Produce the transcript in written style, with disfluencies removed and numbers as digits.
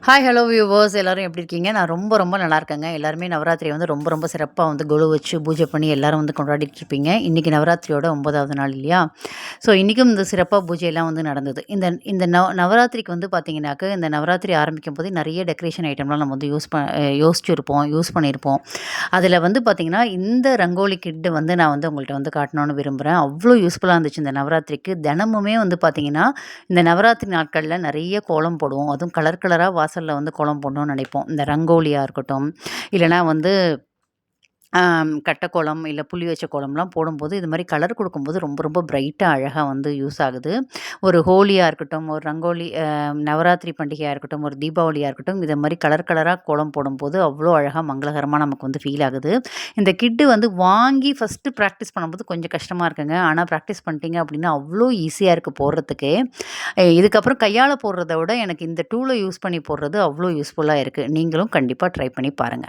Hi hello viewers எல்லாரும் எப்படி இருக்கீங்க? நான் ரொம்ப நல்லா இருக்கேங்க. எல்லாருமே நவராத்திரியை வந்து ரொம்ப சிறப்பா வந்து கொலு வச்சு பூஜை பண்ணி எல்லாரும் வந்து கொண்டாடிட்டு இருப்பீங்க. இன்னைக்கு நவராத்திரியோட 9வது நாள் இல்லையா? ஸோ இன்னைக்கும் இந்த சிறப்பா பூஜையெல்லாம் வந்து நடந்தது. இந்த இந்த நவராத்திரிக்கு வந்து பார்த்தீங்கன்னாக்க, இந்த நவராத்திரி ஆரம்பிக்கும்போதே நெறைய டெக்கரேஷன் ஐட்டம்லாம் நம்ம வந்து யோசிச்சிருப்போம், யூஸ் பண்ணியிருப்போம். அதில வந்து பார்த்தீங்கன்னா, இந்த ரங்கோலி கிட் வந்து நான் வந்து உங்கள்ட்ட வந்து காட்டணும்னு விரும்புறேன். அவ்ளோ யூஸ்ஃபுல்லா இருந்துச்சு இந்த நவராத்திரிக்கு. தினமுமே வந்து பார்த்தீங்கன்னா, இந்த நவராத்திரி நாட்கள்ல நெறைய கோலம் போடுவோம். அதுவும் கலர் கலரா வாசல்ல வந்து கோலம் போடணும்னு நெனைப்போம். இந்த ரங்கோலியா இருக்கட்டும், இல்லன்னா வந்து கட்டக்கோலம், இல்ல புள்ளி வச்ச கோலம்லாம் போடும்போது, இது மாரி கலர் குடுக்கும்போது ரொம்ப பிரைட்டா அழகா வந்து யூஸ் ஆகுது. ஒரு ஹோலியா இருக்கட்டும், ஒரு ரங்கோலி நவராத்திரி பண்டிகையா இருக்கட்டும், ஒரு தீபாவளியா இருக்கட்டும், இத மாரி கலர் கலரா கோலம் போடும்போது, அவ்ளோ அழகா மங்களகரமா நமக்கு வந்து ஃபீல் ஆகுது. இந்த கிட்டு வந்து வாங்கி ஃபர்ஸ்ட்டு பிராக்டிஸ் பண்ணும்போது கொஞ்சம் கஷ்டமா இருக்குங்க. ஆனா பிராக்டிஸ் பண்ணிட்டீங்க அப்டின்னா, அவ்ளோ ஈஸியா இருக்கு போடுறதுக்கே. இதுக்கப்புறம் கையால போடுறத விட, எனக்கு இந்த டூல யூஸ் பண்ணி போடுறது அவ்ளோ யூஸ்ஃபுல்லா இருக்கு. நீங்களும் கண்டிப்பா ட்ரை பண்ணி பாருங்க.